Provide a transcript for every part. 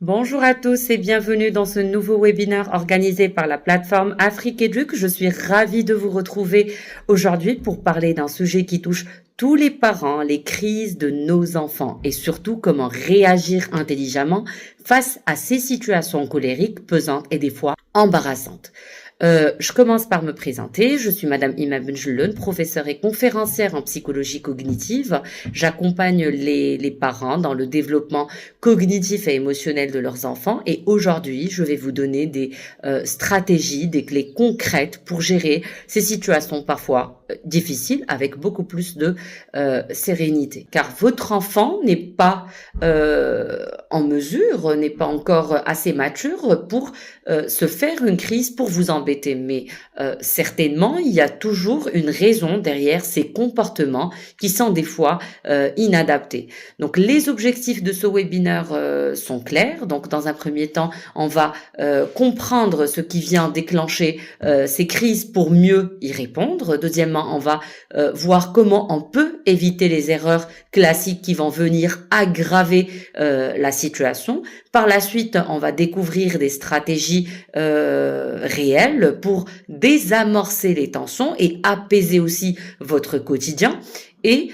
Bonjour à tous et bienvenue dans ce nouveau webinaire organisé par la plateforme Afrique Éduque. Je suis ravie de vous retrouver aujourd'hui pour parler d'un sujet qui touche tous les parents, les crises de nos enfants et surtout comment réagir intelligemment face à ces situations colériques, pesantes et des fois embarrassantes. Je commence par me présenter. Je suis Madame Ima Benjeloun, professeure et conférencière en psychologie cognitive. J'accompagne les parents dans le développement cognitif et émotionnel de leurs enfants. Et aujourd'hui, je vais vous donner des stratégies, des clés concrètes pour gérer ces situations parfois difficiles avec beaucoup plus de sérénité. Car votre enfant n'est pas en mesure, n'est pas encore assez mature pour se faire une crise, pour vous embêter. Mais certainement, il y a toujours une raison derrière ces comportements qui sont des fois inadaptés. Donc, les objectifs de ce webinaire sont clairs. Donc, dans un premier temps, on va comprendre ce qui vient déclencher ces crises pour mieux y répondre. Deuxièmement, on va voir comment on peut éviter les erreurs classiques qui vont venir aggraver la situation. Par la suite, on va découvrir des stratégies réelles pour désamorcer les tensions et apaiser aussi votre quotidien. Et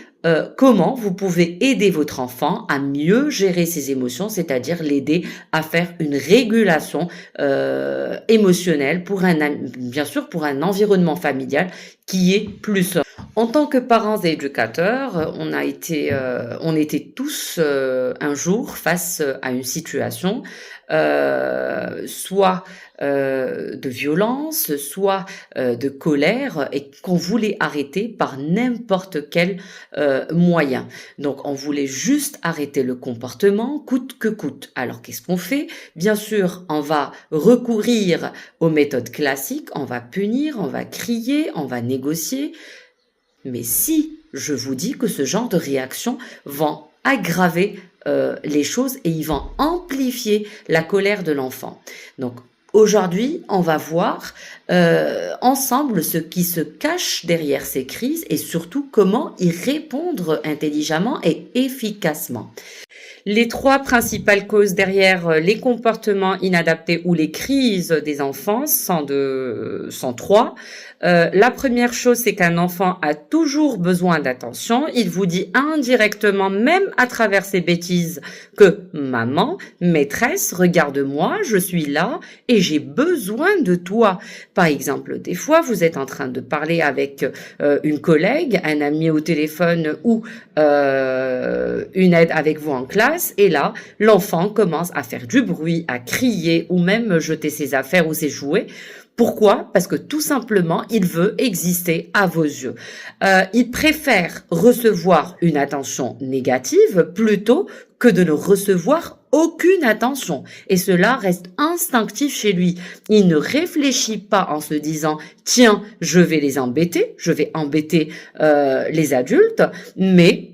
comment vous pouvez aider votre enfant à mieux gérer ses émotions, c'est-à-dire l'aider à faire une régulation émotionnelle bien sûr pour un environnement familial qui est plus sain. En tant que parents et éducateurs, on était tous un jour face à une situation, soit de violence, soit de colère, et qu'on voulait arrêter par n'importe quel moyen. Donc, on voulait juste arrêter le comportement coûte que coûte. Alors, qu'est-ce qu'on fait? Bien sûr, on va recourir aux méthodes classiques, on va punir, on va crier, on va négocier. Mais si je vous dis que ce genre de réactions vont aggraver les choses et ils vont amplifier la colère de l'enfant. Donc aujourd'hui, on va voir ensemble ce qui se cache derrière ces crises et surtout comment y répondre intelligemment et efficacement. Les trois principales causes derrière les comportements inadaptés ou les crises des enfants sont trois. La première chose, c'est qu'un enfant a toujours besoin d'attention. Il vous dit indirectement, même à travers ses bêtises, que maman, maîtresse, regarde-moi, je suis là et j'ai besoin de toi. Par exemple, des fois, vous êtes en train de parler avec une collègue, un ami au téléphone ou une aide avec vous en classe, et là, l'enfant commence à faire du bruit, à crier ou même jeter ses affaires ou ses jouets. Pourquoi? Parce que tout simplement, il veut exister à vos yeux. Il préfère recevoir une attention négative plutôt que de ne recevoir aucune attention. Et cela reste instinctif chez lui. Il ne réfléchit pas en se disant « Tiens, je vais les embêter, je vais embêter les adultes », mais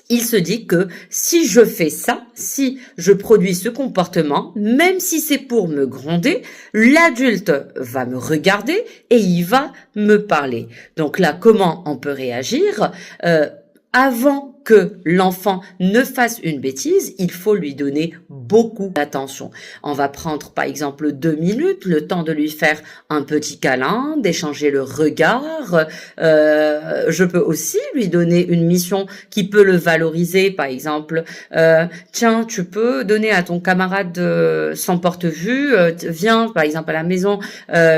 il se dit que si je fais ça, si je produis ce comportement, même si c'est pour me gronder, l'adulte va me regarder et il va me parler. Donc là, comment on peut réagir? Avant que l'enfant ne fasse une bêtise, il faut lui donner beaucoup d'attention. On va prendre par exemple 2 minutes, le temps de lui faire un petit câlin, d'échanger le regard. Je peux aussi lui donner une mission qui peut le valoriser, par exemple, tiens, tu peux donner à ton camarade son porte-vue, viens par exemple à la maison,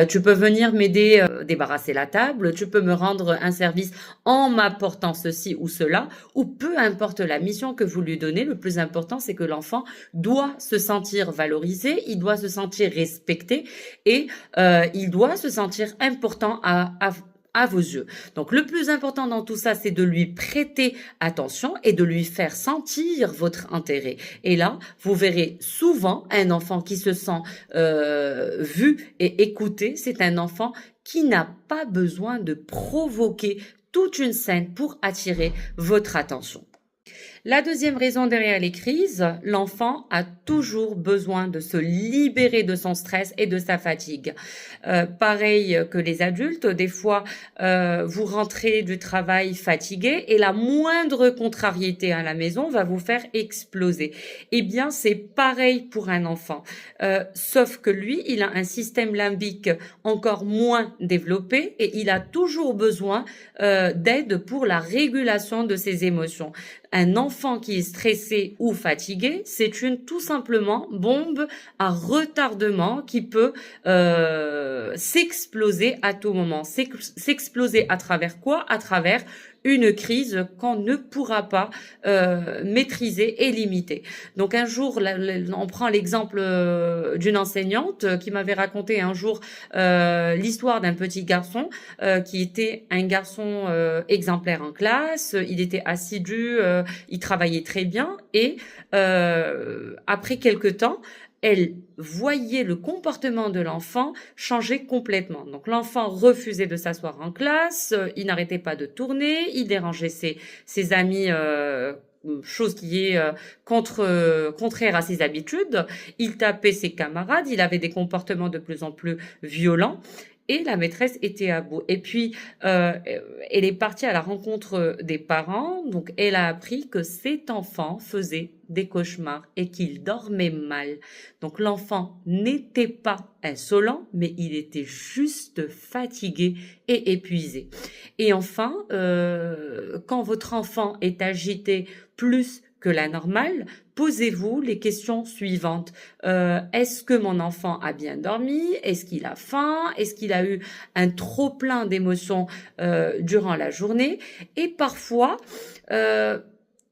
tu peux venir m'aider débarrasser la table, tu peux me rendre un service en m'apportant ceci ou cela, ou peu importe la mission que vous lui donnez, le plus important, c'est que l'enfant doit se sentir valorisé, il doit se sentir respecté et il doit se sentir important à vos yeux. Donc, le plus important dans tout ça, c'est de lui prêter attention et de lui faire sentir votre intérêt. Et là, vous verrez souvent un enfant qui se sent vu et écouté. C'est un enfant qui n'a pas besoin de provoquer toute une scène pour attirer votre attention. La deuxième raison derrière les crises, l'enfant a toujours besoin de se libérer de son stress et de sa fatigue. Pareil que les adultes, des fois, vous rentrez du travail fatigué et la moindre contrariété à la maison va vous faire exploser. Eh bien, c'est pareil pour un enfant. Sauf que lui, il a un système limbique encore moins développé et il a toujours besoin d'aide pour la régulation de ses émotions. Un enfant qui est stressé ou fatigué, c'est une tout simplement bombe à retardement qui peut s'exploser à tout moment. S'exploser à travers quoi? À travers une crise qu'on ne pourra pas maîtriser et limiter. Donc un jour, on prend l'exemple d'une enseignante qui m'avait raconté un jour l'histoire d'un petit garçon qui était un garçon exemplaire en classe, il était assidu, il travaillait très bien et après quelque temps, elle voyait le comportement de l'enfant changer complètement. Donc l'enfant refusait de s'asseoir en classe, il n'arrêtait pas de tourner, il dérangeait ses amis, chose qui est contraire à ses habitudes, il tapait ses camarades, il avait des comportements de plus en plus violents. Et la maîtresse était à bout. Et puis, elle est partie à la rencontre des parents. Donc, elle a appris que cet enfant faisait des cauchemars et qu'il dormait mal. Donc, l'enfant n'était pas insolent, mais il était juste fatigué et épuisé. Et enfin, quand votre enfant est agité plus que la normale, posez-vous les questions suivantes. Est-ce que mon enfant a bien dormi? Est-ce qu'il a faim? Est-ce qu'il a eu un trop plein d'émotions durant la journée? Et parfois,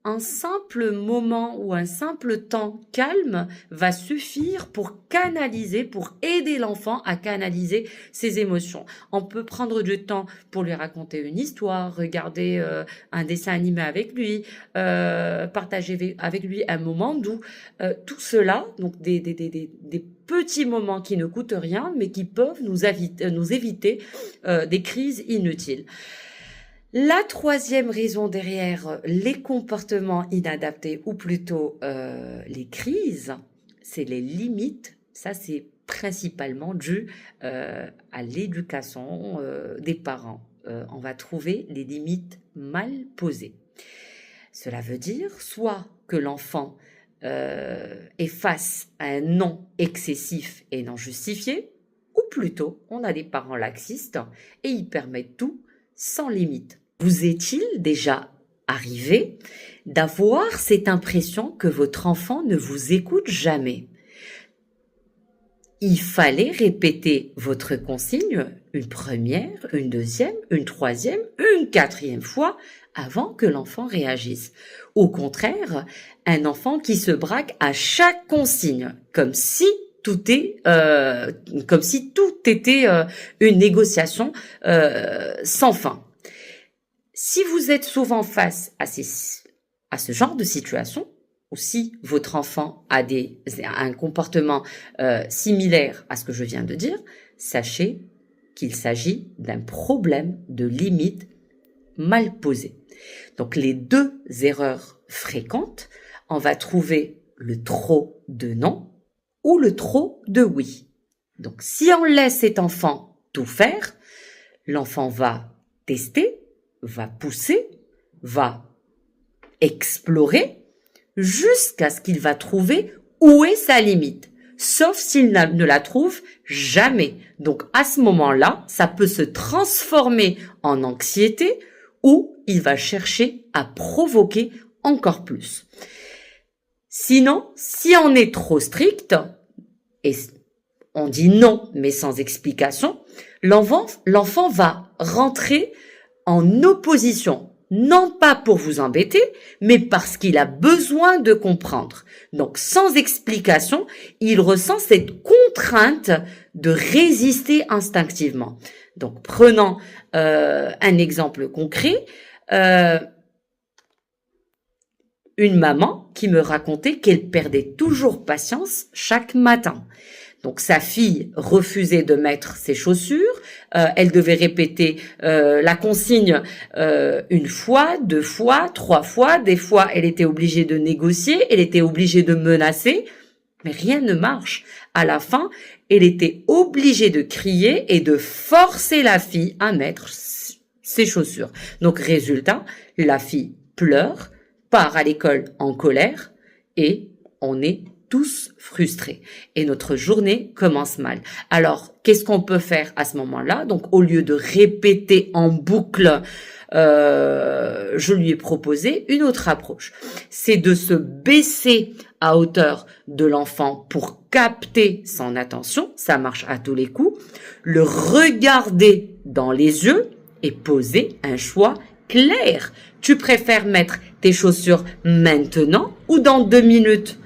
un simple moment ou un simple temps calme va suffire pour canaliser, pour aider l'enfant à canaliser ses émotions. On peut prendre du temps pour lui raconter une histoire, regarder un dessin animé avec lui, partager avec lui un moment doux. Tout cela, donc des petits moments qui ne coûtent rien, mais qui peuvent nous éviter des crises inutiles. La troisième raison derrière les comportements inadaptés, ou plutôt les crises, c'est les limites. Ça, c'est principalement dû à l'éducation des parents. On va trouver les limites mal posées. Cela veut dire soit que l'enfant est face à un non excessif et non justifié, ou plutôt on a des parents laxistes et ils permettent tout sans limite. Vous est-il déjà arrivé d'avoir cette impression que votre enfant ne vous écoute jamais? Il fallait répéter votre consigne une première, une deuxième, une troisième, une quatrième fois avant que l'enfant réagisse. Au contraire, un enfant qui se braque à chaque consigne, comme si tout était une négociation sans fin. Si vous êtes souvent face à ce genre de situation, ou si votre enfant a un comportement similaire à ce que je viens de dire, sachez qu'il s'agit d'un problème de limite mal posée. Donc les deux erreurs fréquentes, on va trouver le trop de non ou le trop de oui. Donc si on laisse cet enfant tout faire, l'enfant va tester, va pousser, va explorer jusqu'à ce qu'il va trouver où est sa limite, sauf s'il ne la trouve jamais. Donc à ce moment-là, ça peut se transformer en anxiété ou il va chercher à provoquer encore plus. Sinon, si on est trop strict et on dit non mais sans explication, l'enfant va rentrer en opposition, non pas pour vous embêter, mais parce qu'il a besoin de comprendre. Donc, sans explication, il ressent cette contrainte de résister instinctivement. Donc, prenons un exemple concret. Une maman qui me racontait qu'elle perdait toujours patience chaque matin. Donc sa fille refusait de mettre ses chaussures, elle devait répéter la consigne une fois, deux fois, trois fois, des fois elle était obligée de négocier, elle était obligée de menacer, mais rien ne marche. À la fin, elle était obligée de crier et de forcer la fille à mettre ses chaussures. Donc résultat, la fille pleure, part à l'école en colère et on est tous frustrés. Et notre journée commence mal. Alors, qu'est-ce qu'on peut faire à ce moment-là? Donc, au lieu de répéter en boucle, je lui ai proposé une autre approche. C'est de se baisser à hauteur de l'enfant pour capter son attention. Ça marche à tous les coups. Le regarder dans les yeux et poser un choix clair. Tu préfères mettre tes chaussures maintenant ou dans 2 minutes?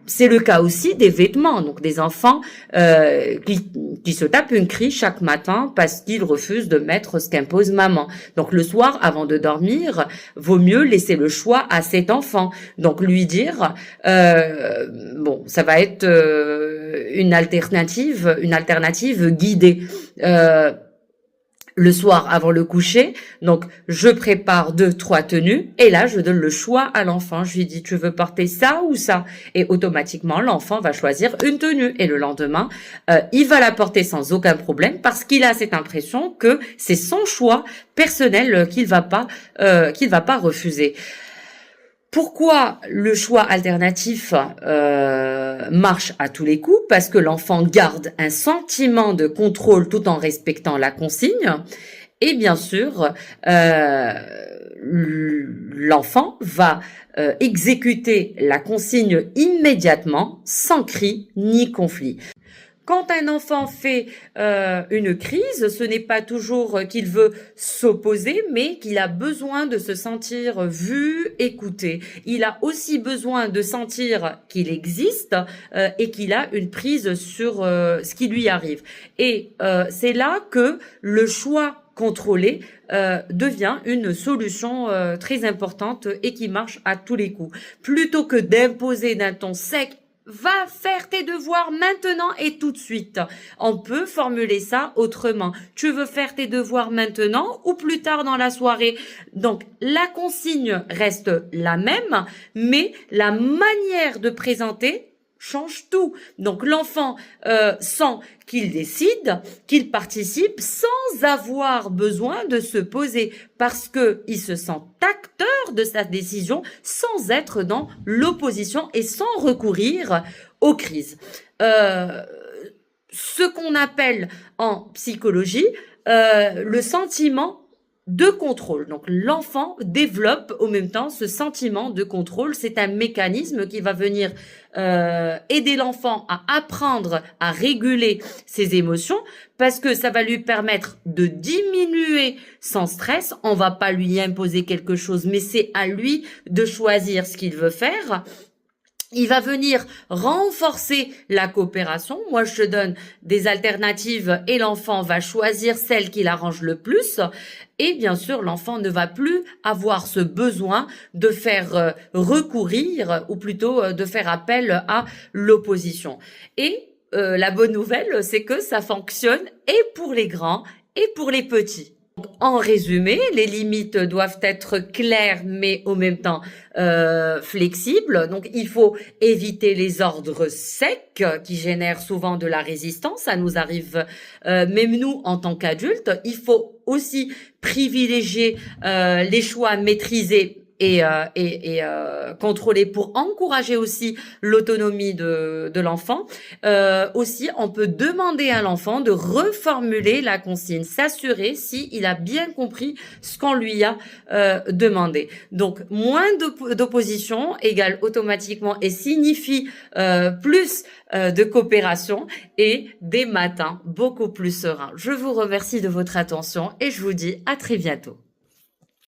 C'est le cas aussi des vêtements, donc des enfants qui se tapent une crise chaque matin parce qu'ils refusent de mettre ce qu'impose maman. Donc le soir, avant de dormir, vaut mieux laisser le choix à cet enfant. Donc lui dire, bon, ça va être une alternative guidée. Le soir avant le coucher, donc je prépare 2-3 tenues et là je donne le choix à l'enfant. Je lui dis tu veux porter ça ou ça et automatiquement l'enfant va choisir une tenue et le lendemain il va la porter sans aucun problème parce qu'il a cette impression que c'est son choix personnel qu'il va pas refuser. Pourquoi le choix alternatif marche à tous les coups? Parce que l'enfant garde un sentiment de contrôle tout en respectant la consigne. Et bien sûr, l'enfant va exécuter la consigne immédiatement, sans cri ni conflit. Quand un enfant fait une crise, ce n'est pas toujours qu'il veut s'opposer, mais qu'il a besoin de se sentir vu, écouté. Il a aussi besoin de sentir qu'il existe et qu'il a une prise sur ce qui lui arrive. Et c'est là que le choix contrôlé devient une solution très importante et qui marche à tous les coups. Plutôt que d'imposer d'un ton sec, va faire tes devoirs maintenant et tout de suite. On peut formuler ça autrement. Tu veux faire tes devoirs maintenant ou plus tard dans la soirée? Donc, la consigne reste la même, mais la manière de présenter change tout. Donc l'enfant sent qu'il décide, qu'il participe sans avoir besoin de se poser parce que il se sent acteur de sa décision sans être dans l'opposition et sans recourir aux crises. Ce qu'on appelle en psychologie le sentiment de contrôle. Donc l'enfant développe au même temps ce sentiment de contrôle. C'est un mécanisme qui va venir aider l'enfant à apprendre à réguler ses émotions parce que ça va lui permettre de diminuer son stress. On va pas lui imposer quelque chose, mais c'est à lui de choisir ce qu'il veut faire. Il va venir renforcer la coopération. Moi, je te donne des alternatives et l'enfant va choisir celle qui l'arrange le plus. Et bien sûr, l'enfant ne va plus avoir ce besoin de faire recourir ou plutôt de faire appel à l'opposition. Et la bonne nouvelle, c'est que ça fonctionne et pour les grands et pour les petits. En résumé, les limites doivent être claires mais au même temps flexibles. Donc, il faut éviter les ordres secs qui génèrent souvent de la résistance. Ça nous arrive même nous en tant qu'adultes. Il faut aussi privilégier les choix maîtrisés et contrôler pour encourager aussi l'autonomie de l'enfant. Aussi, on peut demander à l'enfant de reformuler la consigne, s'assurer s'il a bien compris ce qu'on lui a demandé. Donc, moins d'opposition égale automatiquement et signifie plus de coopération et des matins beaucoup plus sereins. Je vous remercie de votre attention et je vous dis à très bientôt.